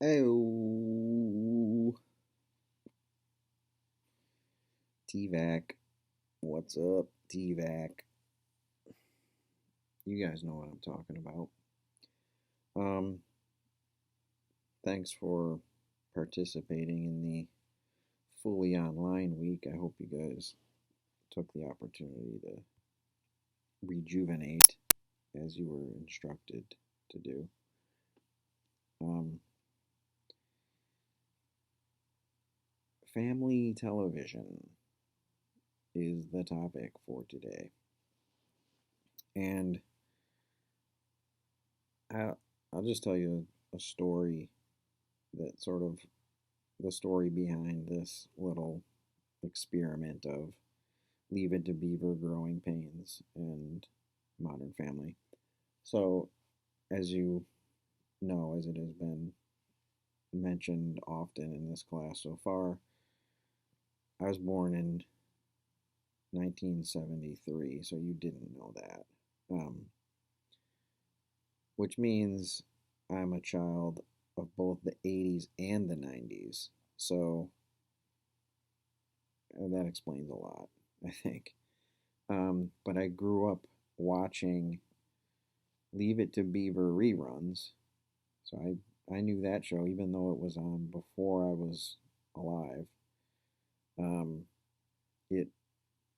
Hey, T-Vac. What's up, T-Vac? You guys know what I'm talking about. Um, Thanks for participating in the fully online week. I hope you guys took the opportunity to rejuvenate as you were instructed to do. Um, Family television is the topic for today. And I, I'll just tell you a story that sort of the story behind this little experiment of Leave It to Beaver, Growing Pains, and Modern Family. So, as you know, as it has been mentioned often in this class so far, I was born in 1973, so you didn't know that. Um, which means I'm a child of both the 80s and the 90s. So, that explains a lot, I think. But I grew up watching Leave It to Beaver reruns. So I knew that show even though it was on before I was alive. Um, it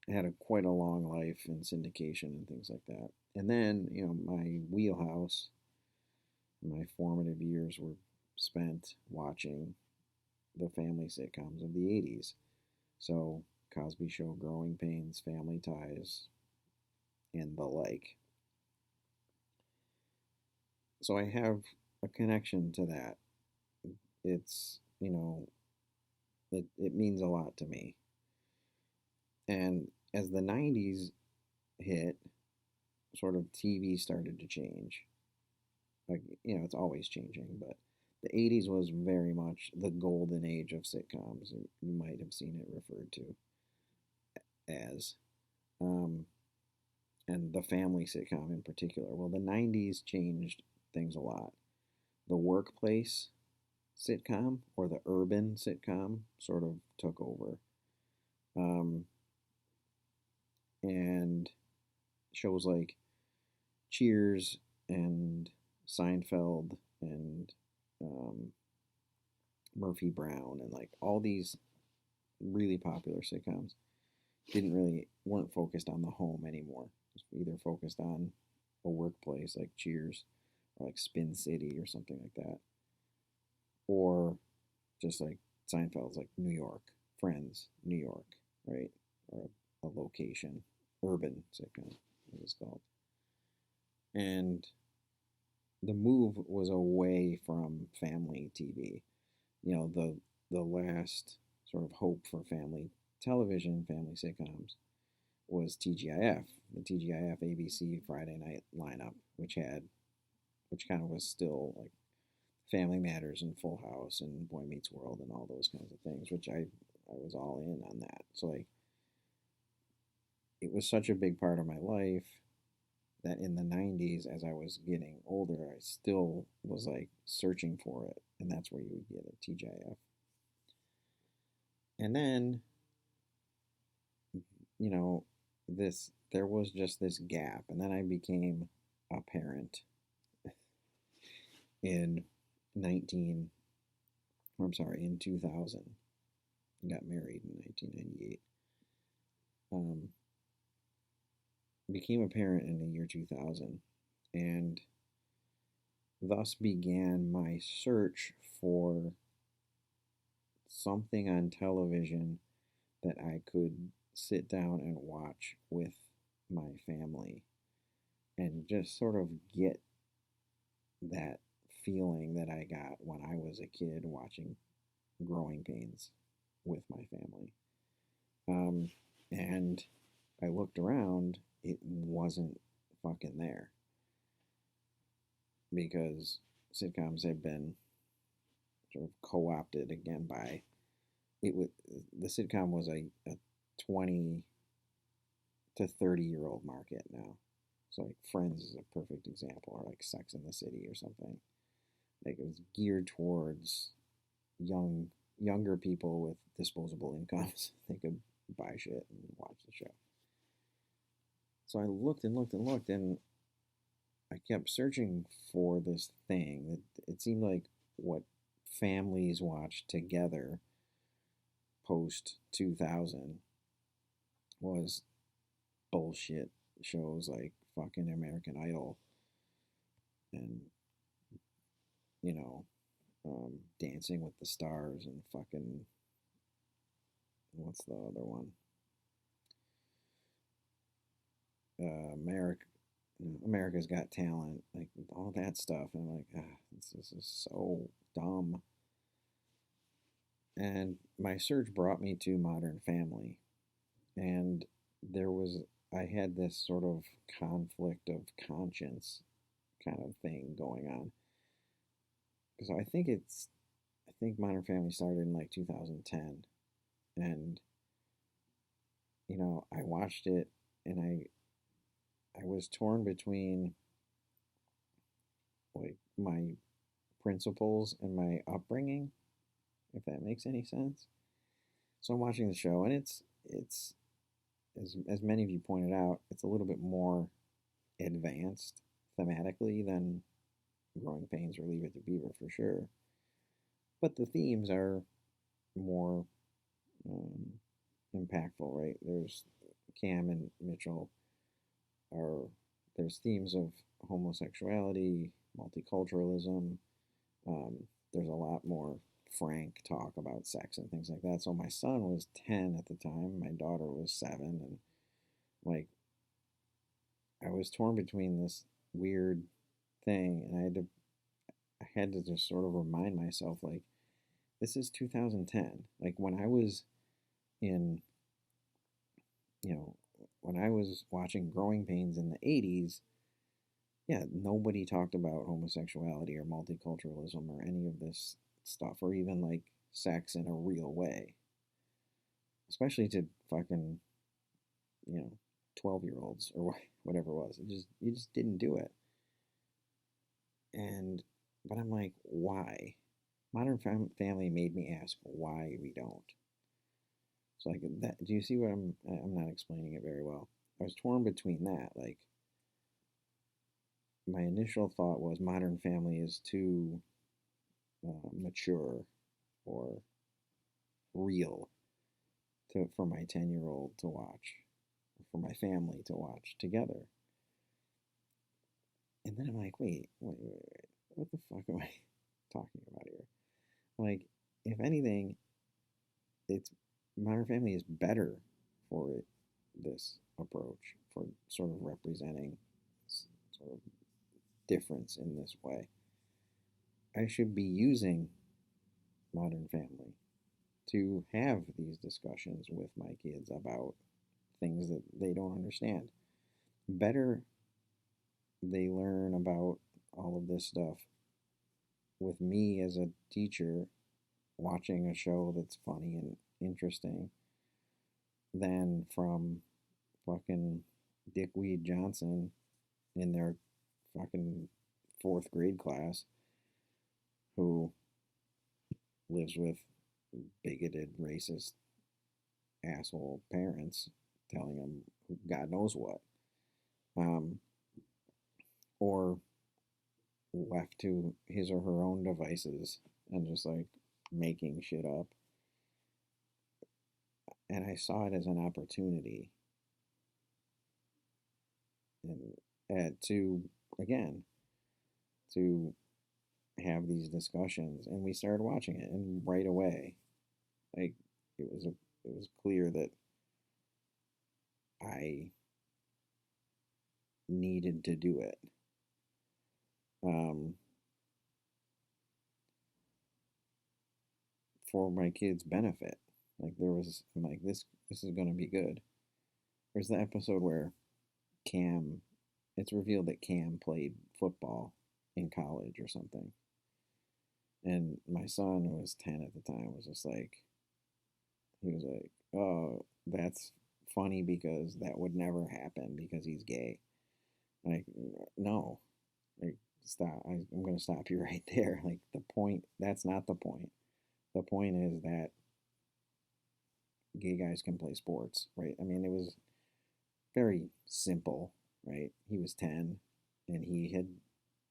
had quite a long life in syndication and things like that. And then, my wheelhouse, my formative years were spent watching the family sitcoms of the 80s. So Cosby Show, Growing Pains, Family Ties, and the like. So I have a connection to that. It's, it means a lot to me. And as the 90s hit, sort of TV started to change. Like, it's always changing, but the 80s was very much the golden age of sitcoms. You might have seen it referred to as. Um, and the family sitcom in particular. Well, the 90s changed things a lot. The workplace sitcom or the urban sitcom sort of took over. Um, and shows like Cheers and Seinfeld and um, Murphy Brown and like all these really popular sitcoms weren't focused on the home anymore. Either focused on a workplace like Cheers or like Spin City or something like that, or just like Seinfeld's like New York, Friends, New York, right? Or a location, urban sitcom, as it's called. And the move was away from family TV. The last sort of hope for family television, family sitcoms, was TGIF, the TGIF ABC Friday night lineup, which kind of was still like Family Matters and Full House and Boy Meets World and all those kinds of things, which I was all in on that. So like it was such a big part of my life that in the 90s, as I was getting older, I still was like searching for it, and that's where you would get it, TGIF. And then, you know, there was just this gap, and then I became a parent in 19 I'm sorry, in 2000. Got married in 1998. Um, Became a parent in the year 2000, and thus began my search for something on television that I could sit down and watch with my family and just sort of get that feeling that I got when I was a kid watching Growing Pains with my family. Um, and I looked around, it wasn't fucking there because sitcoms have been sort of co-opted again by it. Was the sitcom was a 20 to 30-year-old market now. So like Friends is a perfect example, or like Sex in the City or something. Like it was geared towards younger people with disposable incomes. They could buy shit and watch the show. So I looked and looked and looked, and I kept searching for this thing. It seemed like what families watched together post 2000 was bullshit shows like fucking American Idol and, you know, Dancing with the Stars and fucking, what's the other one? America. America's Got Talent, like all that stuff, and I'm like, this is so dumb. And my search brought me to Modern Family, and there was I had this sort of conflict of conscience kind of thing going on. So I think Modern Family started in like 2010, and I watched it, and I was torn between like my principles and my upbringing, if that makes any sense. So I'm watching the show, and it's as many of you pointed out, it's a little bit more advanced thematically than Growing Pains or Leave It to Beaver for sure. But the themes are more um, impactful, right? There's Cam and Mitchell are there's themes of homosexuality, multiculturalism. Um, there's a lot more frank talk about sex and things like that. So my son was 10 at the time, my daughter was 7, and like I was torn between this weird thing, and I had to just sort of remind myself like this is 2010. Like in you know when I was watching Growing Pains in the 80s, yeah, nobody talked about homosexuality or multiculturalism or any of this stuff, or even like sex in a real way, especially to fucking, 12-year-olds or whatever it was. You just didn't do it. And, but I'm like, why? Family made me ask why we don't. So like that, do you see what I'm not explaining it very well. I was torn between that, like, my initial thought was Modern Family is too mature or real for my 10-year-old to watch, for my family to watch together. And then I'm like, wait, what the fuck am I talking about here? Like, if anything, it's Modern Family is better for this approach, for sort of representing sort of difference in this way. I should be using Modern Family to have these discussions with my kids about things that they don't understand. Better they learn about all of this stuff with me as a teacher watching a show that's funny and interesting than from fucking Dickweed Johnson in their fucking fourth grade class who lives with bigoted, racist, asshole parents telling him God knows what. Um, or left to his or her own devices and just like making shit up. And I saw it as an opportunity to, again, to have these discussions. And we started watching it, and right away, like it was clear that I needed to do it. Um, for my kids' benefit. Like I'm like, this is gonna be good. There's the episode where Cam, it's revealed that Cam played football in college or something. And my son, who was 10 at the time, was just like, he was like, oh, that's funny because that would never happen because he's gay. Like, no. Like, stop. I'm going to stop you right there. Like, the point, that's not the point. The point is that gay guys can play sports, right? I mean, it was very simple, right? He was 10 and he had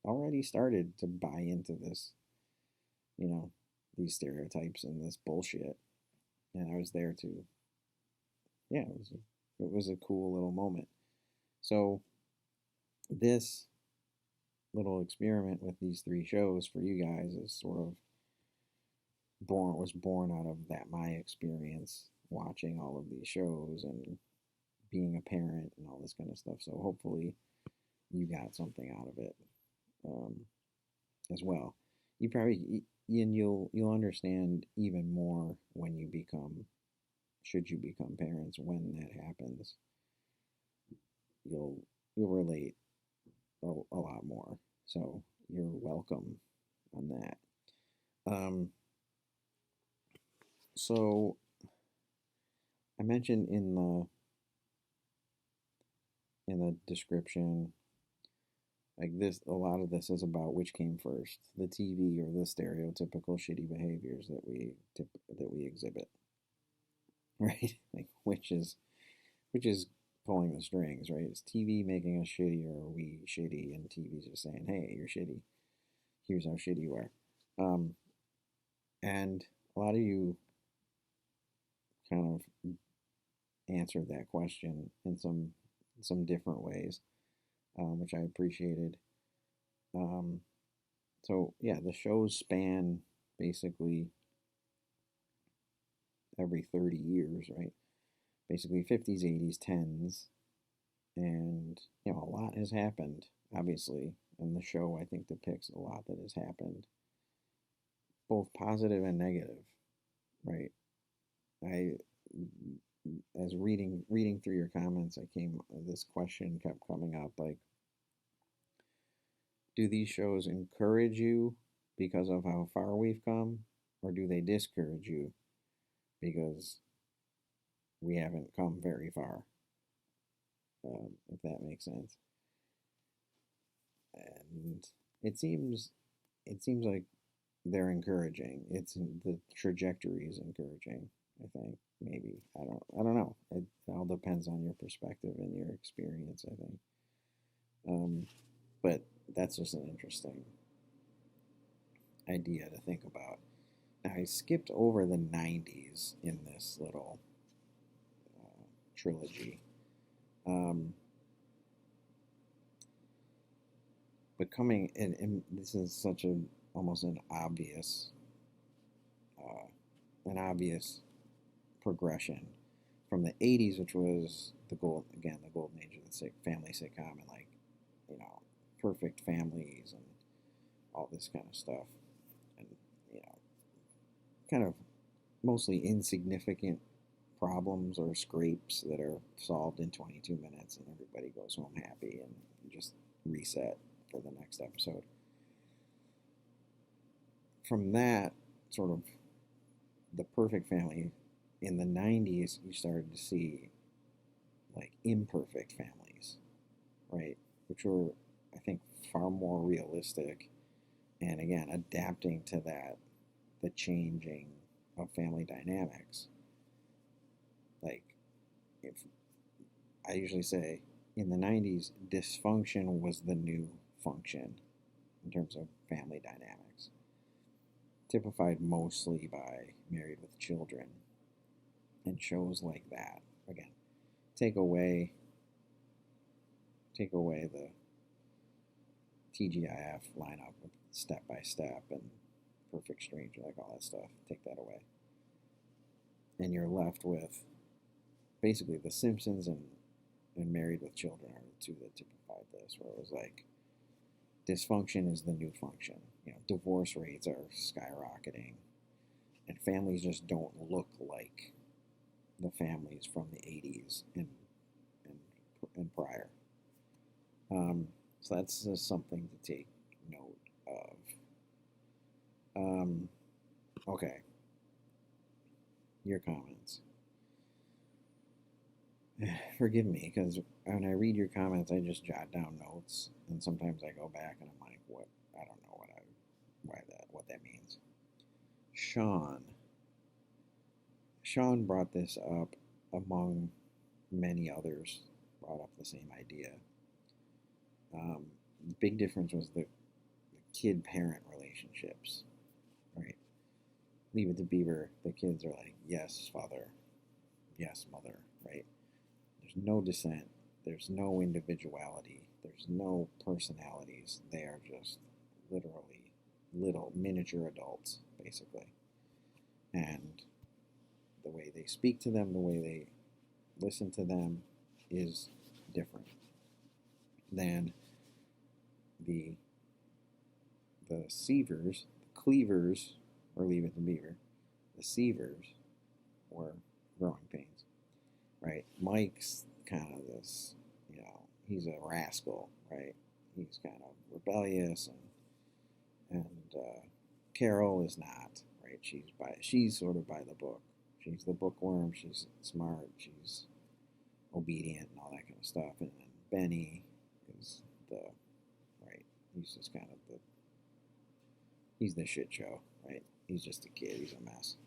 already started to buy into this, you know, these stereotypes and this bullshit. And I was there to, yeah, it was a cool little moment. So this little experiment with these three shows for you guys is sort of born out of that my experience watching all of these shows and being a parent and all this kind of stuff. So hopefully you got something out of it um, as well. You probably and you'll understand even more when you become should you become parents when that happens. You'll you'll relate a lot more. So you're welcome on that. Um, so I mentioned in the description, like this, a lot of this is about which came first, the TV or the stereotypical shitty behaviors that we exhibit, right? Like which is pulling the strings, right? Is TV making us shitty, or are we shitty and TV's just saying, hey, you're shitty. Here's how shitty you are. And a lot of you kind of answered that question in some different ways, which I appreciated. Um, so yeah, the shows span basically every 30 years, right? Basically 50s, 80s, 10s, and a lot has happened, obviously, and the show I think depicts a lot that has happened, both positive and negative, right? I as reading through your comments, this question kept coming up, like, do these shows encourage you because of how far we've come, or do they discourage you because we haven't come very far? If that makes sense. And it seems like they're encouraging. It's the trajectory is encouraging. I think maybe I don't know. It all depends on your perspective and your experience. I think, um, but that's just an interesting idea to think about. Now, I skipped over the '90s in this little trilogy, um, but coming and this is such a almost uh, an obvious progression from the '80s, which was the golden age of the family sitcom, and like you know, perfect families and all this kind of stuff, and you know, kind of mostly insignificant problems or scrapes that are solved in 22 minutes, and everybody goes home happy and just reset for the next episode. From that sort of the perfect family in the 90s, you started to see like imperfect families, right? Which were, I think, far more realistic. And again, adapting to the changing of family dynamics. Like, if I usually say in the 90s, dysfunction was the new function in terms of family dynamics, typified mostly by Married with Children and shows like that. Again, take away the TGIF lineup with Step by Step and Perfect Stranger, like all that stuff. Take that away, and you're left with basically The Simpsons and Married with Children are the two that typified this, where it was like dysfunction is the new function. Divorce rates are skyrocketing, and families just don't look like the families from the '80s and, and prior. So that's just something to take note of. Okay, your comments. Forgive me because when I read your comments, I just jot down notes, and sometimes I go back and I'm like, what? I don't know what that means. Sean. Sean brought this up among many others. Brought up the same idea. The big difference was the kid-parent relationships, right? Leave It to Beaver. The kids are like, yes, father, yes, mother, right? There's no dissent. There's no individuality. There's no personalities. They are just literally little miniature adults, basically. And the way they speak to them, the way they listen to them is different than the Seavers, the Cleavers, or Leave It to Beaver. The Seavers were growing pains, right? Mike's kind of this, he's a rascal, right? He's kind of rebellious, and Carol is not, right? She's sort of by the book. She's the bookworm. She's smart. She's obedient and all that kind of stuff. And then Benny is the right. He's just kind of he's the shit show, right? He's just a kid. He's a mess.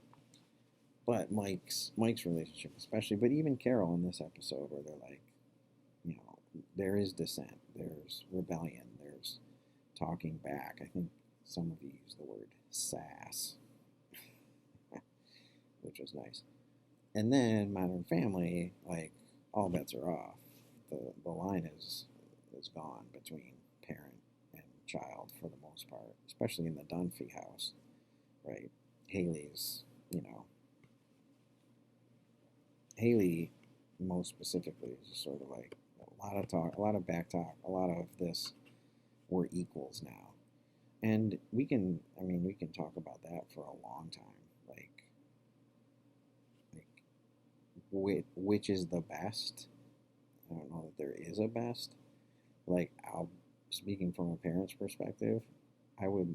But Mike's relationship, especially, but even Carol in this episode, where they're like, there is dissent, there's rebellion, there's talking back. I think some of you use the word sass, which was nice. And then Modern Family, like, all bets are off. The line is gone between parent and child for the most part, especially in the Dunphy house, right? Haley's, Haley, most specifically, is just sort of like a lot of talk, a lot of back talk, a lot of this. We're equals now, and we can talk about that for a long time. Which is the best? I don't know that there is a best. Speaking from a parent's perspective, I would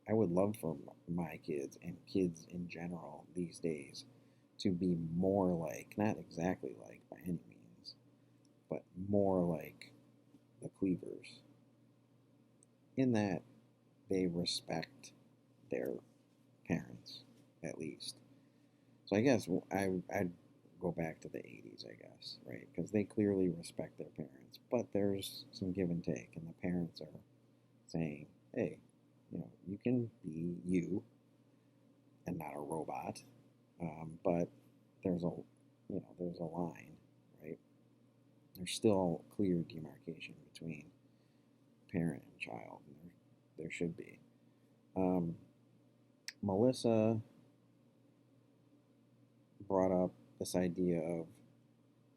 love for my kids and kids in general these days to be more like, not exactly like by any means, but more like the Cleavers, in that they respect their parents, at least. So I guess I'd go back to the 80s, I guess, right? Because they clearly respect their parents, but there's some give and take, and the parents are saying, hey, you can be you and not a robot, but there's a line, right? There's still clear demarcation between parent and child, and there should be. Melissa brought up this idea of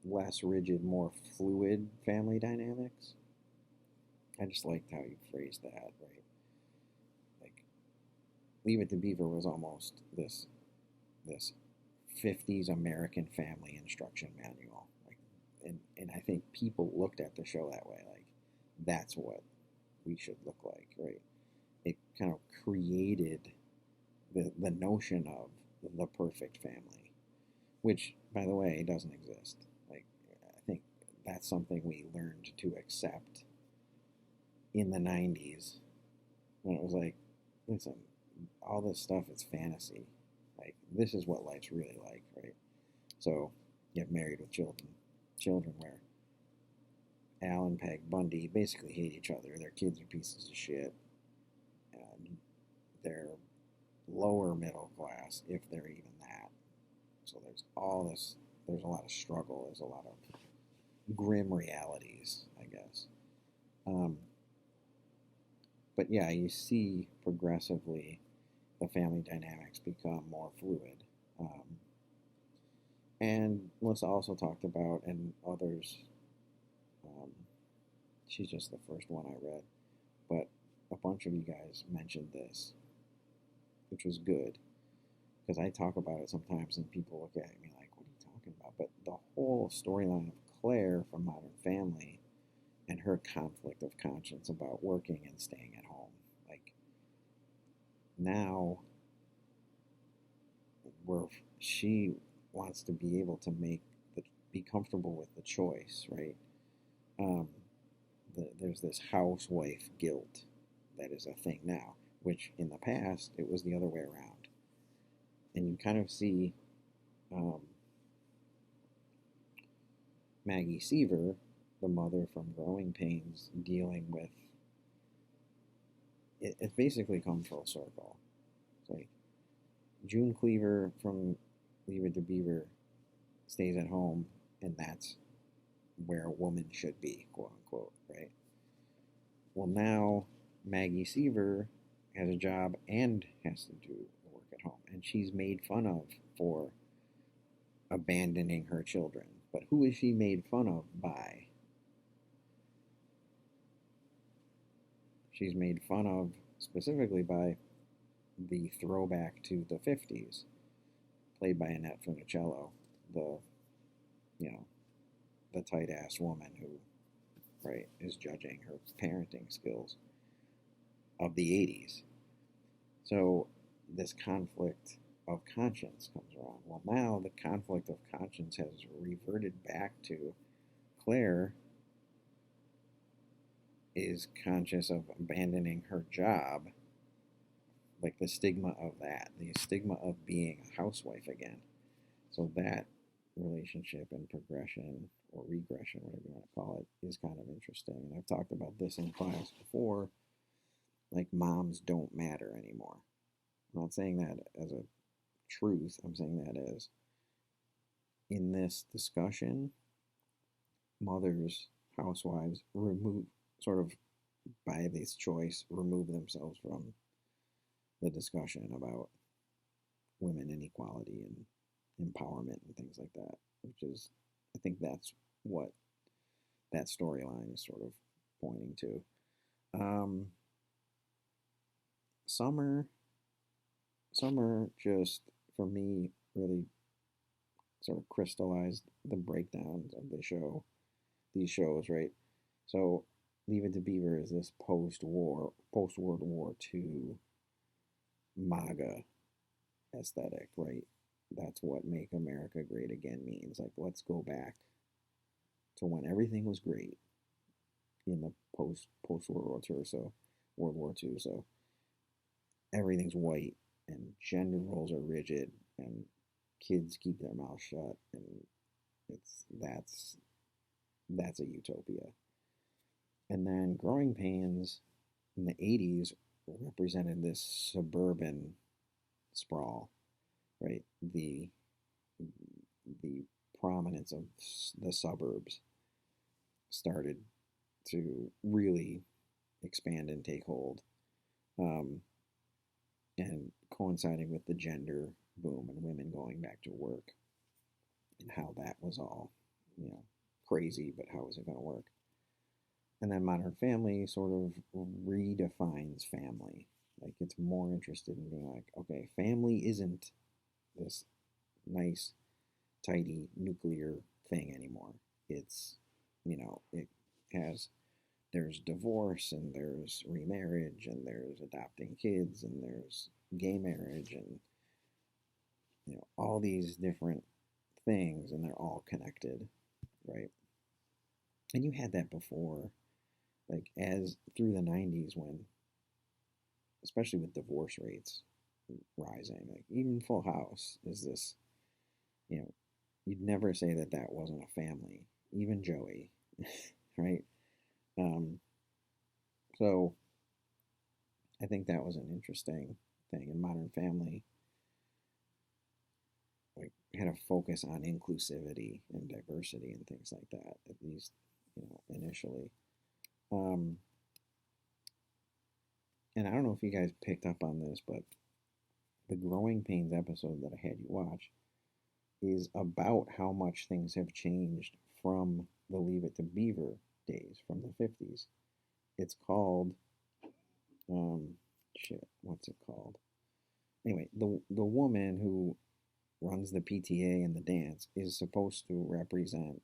less rigid, more fluid family dynamics. I just liked how you phrased that, right? Like, Leave It to Beaver was almost this 50s American family instruction manual. And I think people looked at the show that way, like, that's what we should look like, right? It kind of created the notion of the perfect family, which, by the way, doesn't exist. Like, I think that's something we learned to accept in the 90s, when it was like, listen, all this stuff is fantasy. Like, this is what life's really like, right? So, get married with children where Al and Peg Bundy basically hate each other. Their kids are pieces of shit. And they're lower middle class, if they're even that. So there's all this, there's a lot of struggle, there's a lot of grim realities, I guess. But yeah, you see progressively the family dynamics become more fluid. And Melissa also talked about, and others, she's just the first one I read, but a bunch of you guys mentioned this, which was good, because I talk about it sometimes and people look at me like, what are you talking about? But the whole storyline of Claire from Modern Family and her conflict of conscience about working and staying at home. Like, now she wants to be able to be comfortable with the choice, right? Um, there's this housewife guilt that is a thing now, which in the past it was the other way around. And you kind of see um, Maggie Seaver, the mother from Growing Pains, dealing with it. It basically come full circle. It's like June Cleaver from Leave It to Beaver stays at home, and that's where a woman should be, quote unquote, right? Well, now Maggie Seaver has a job and has to do work at home, and she's made fun of for abandoning her children. But who is she made fun of by? She's made fun of specifically by the throwback to the 50s, played by Annette Funicello, the, you know, the tight ass woman who, right, is judging her parenting skills of the 80s. So this conflict of conscience comes around. Well, now the conflict of conscience has reverted back to Claire is conscious of abandoning her job, like the stigma of that, the stigma of being a housewife again. So that relationship and progression or regression, whatever you want to call it, is kind of interesting. And I've talked about this in class before. Like, moms don't matter anymore. I'm not saying that as a truth. I'm saying that as in this discussion, mothers, housewives remove, sort of by this choice, remove themselves from the discussion about women inequality and empowerment and things like that, which is, I think that's what that storyline is sort of pointing to. Um, summer, summer just for me really sort of crystallized the breakdowns of the show, these shows, right? So, Leave It to Beaver is this post World War II MAGA aesthetic, right? That's what Make America Great Again means. Like, let's go back to when everything was great in the post World War II. So, World War II. So everything's white and gender roles are rigid and kids keep their mouth shut, and it's that's a utopia. And then Growing Pains in the 80s represented this suburban sprawl, right? The prominence of the suburbs started to really expand and take hold, um, and coinciding with the gender boom and women going back to work and how that was all, crazy, but how was it going to work? And then Modern Family sort of redefines family. Like, it's more interested in being like, okay, family isn't this nice, tidy nuclear thing anymore. It's, it has, there's divorce and there's remarriage and there's adopting kids and there's gay marriage and, all these different things, and they're all connected, right? And you had that before, like, as through the 90s, when, especially with divorce rates rising, like, even Full House is this, you know, you'd never say that that wasn't a family, even Joey, right? Um, so I think that was an interesting thing. In Modern Family, like, had a focus on inclusivity and diversity and things like that, at least, initially. Um, and I don't know if you guys picked up on this, but the Growing Pains episode that I had you watch is about how much things have changed from the Leave It to Beaver days from the 50s. It's called, what's it called? Anyway, the woman who runs the PTA and the dance is supposed to represent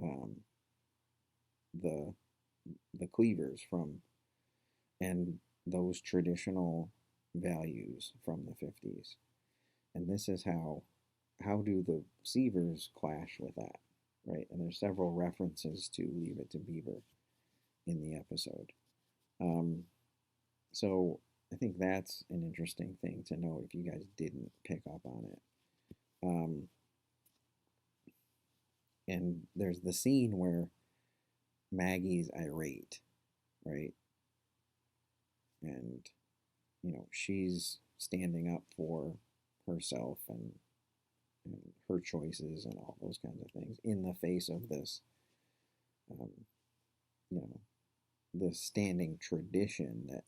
um, the the Cleavers from, and those traditional values from the 50s. And this is how do the Seavers clash with that? right? And there's several references to Leave It to Beaver in the episode. Um, so I think that's an interesting thing to note if you guys didn't pick up on it. Um, and there's the scene where Maggie's irate, right? And she's standing up for herself and her choices and all those kinds of things in the face of this, um, you know, this standing tradition that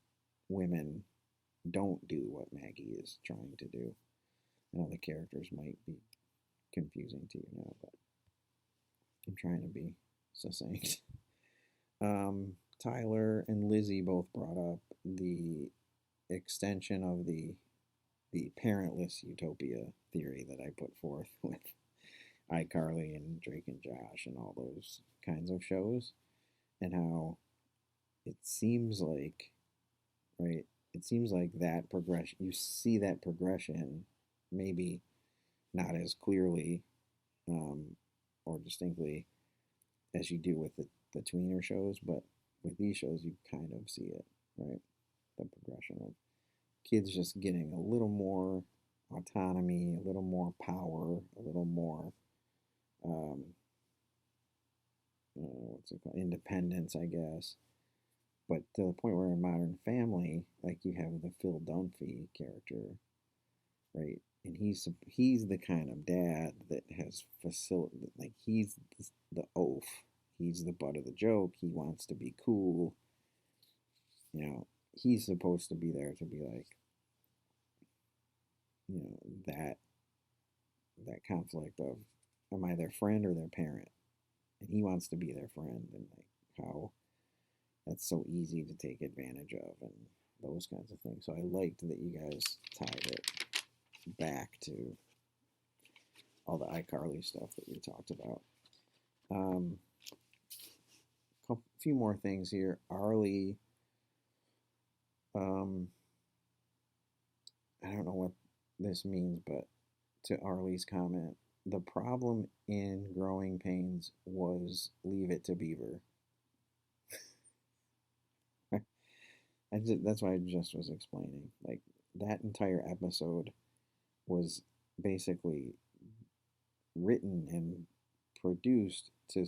women don't do what Maggie is trying to do. I know the characters might be confusing to you now, but I'm trying to be succinct. Tyler and Lizzie both brought up the extension of the parentless utopia theory that I put forth with iCarly and Drake and Josh and all those kinds of shows, and how it seems like, right, it seems like that progression, you see that progression maybe not as clearly, um, or distinctly as you do with the tweener shows, but with these shows you kind of see it, right? The progression of kids just getting a little more autonomy, a little more power, a little more, um, what's it called, independence, I guess. But to the point where in Modern Family, like you have the Phil Dunphy character, right? And he's the kind of dad that has facility, like he's the oaf. He's the butt of the joke. He wants to be cool. He's supposed to be there to be like, that conflict of, am I their friend or their parent? And he wants to be their friend, and like how that's so easy to take advantage of, and those kinds of things. So I liked that you guys tied it back to all the iCarly stuff that we talked about. Um, a few more things here. Arlie, um, I don't know what this means, but to Arlie's comment, the problem in Growing Pains was Leave It to Beaver. That's what I just was explaining. Like that entire episode was basically written and produced to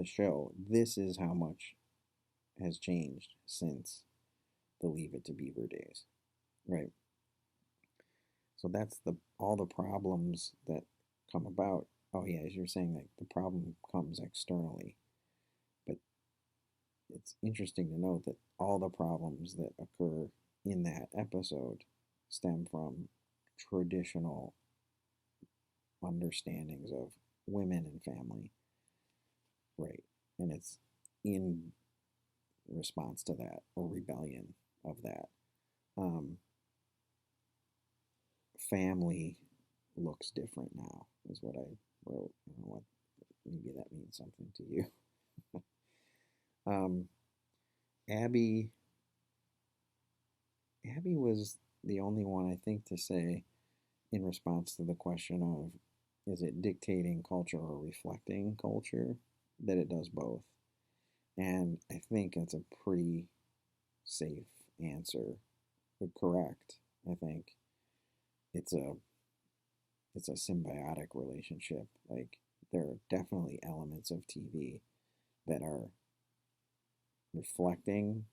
show this is how much has changed since the Leave It to Beaver days, right? So that's the all the problems that come about. Oh yeah, as you're saying, like the problem comes externally, but it's interesting to note that all the problems that occur in that episode stem from traditional understandings of women and family, right? And it's in response to that or rebellion of that. Um, Family looks different now, is what I wrote. I don't know what, maybe that means something to you. um, Abby, Abby was the only one I think to say in response to the question of is it dictating culture or reflecting culture, that it does both. And I think it's a pretty safe answer. But correct. I think it's a it's a symbiotic relationship. Like there are definitely elements of TV that are reflecting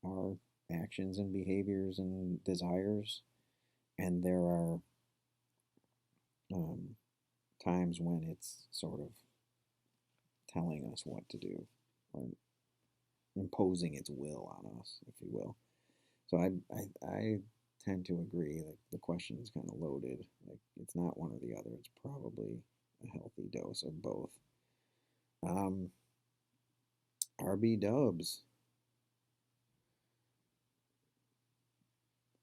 our actions and behaviors and desires, and there are um, times when it's sort of telling us what to do or imposing its will on us, if you will. So I tend to agree. Like the question is kind of loaded. Like it's not one or the other. It's probably a healthy dose of both. Um, RB Dubs.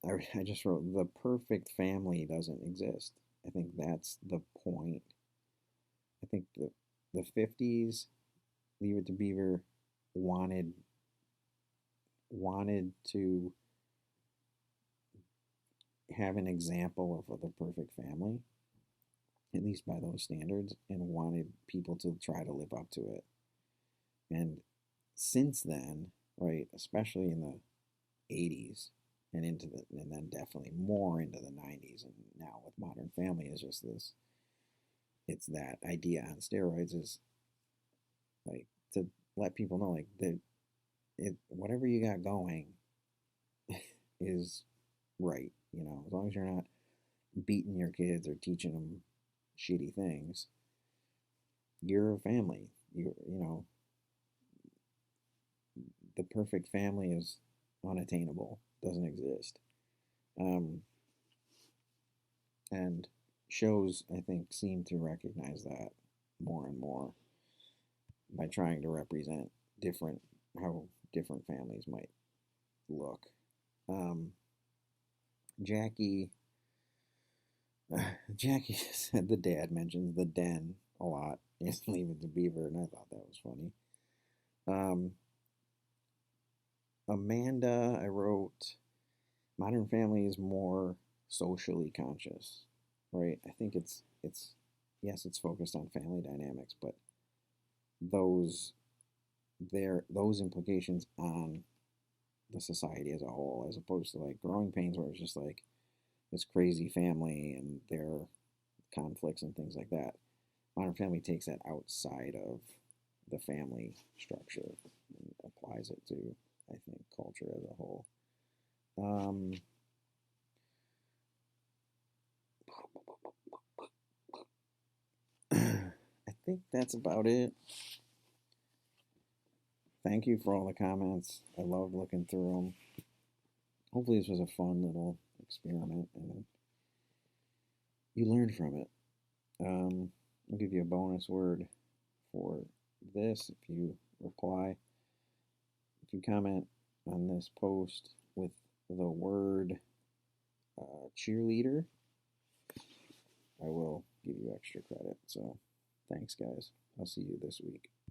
I just wrote the perfect family doesn't exist. I think that's the point. I think the 50s, Leave It to Beaver wanted to have an example of the perfect family, at least by those standards, and wanted people to try to live up to it. And since then, right, especially in the 80s and and then definitely more into the 90s, and now with Modern Family is just this, it's that idea on steroids, is like to let people know like that whatever you got going is right, as long as you're not beating your kids or teaching them shitty things, you're a family. You know, the perfect family is unattainable, doesn't exist. Um, and shows, I think, seem to recognize that more and more by trying to represent different how different families might look. Um, Jackie, Jackie said the dad mentions the den a lot in Leave It to Beaver, and I thought that was funny. Um, Amanda, I wrote, Modern Family is more socially conscious, right? I think it's yes, it's focused on family dynamics, but those those implications on the society as a whole, as opposed to like Growing Pains, where it's just like this crazy family and their conflicts and things like that. Modern Family takes that outside of the family structure and applies it to, I think, culture as a whole. Um, I think that's about it. Thank you for all the comments. I loved looking through them. Hopefully, this was a fun little experiment and you learned from it. I'll give you a bonus word for this if you reply. If you comment on this post with the word cheerleader, I will give you extra credit. So thanks, guys. I'll see you this week.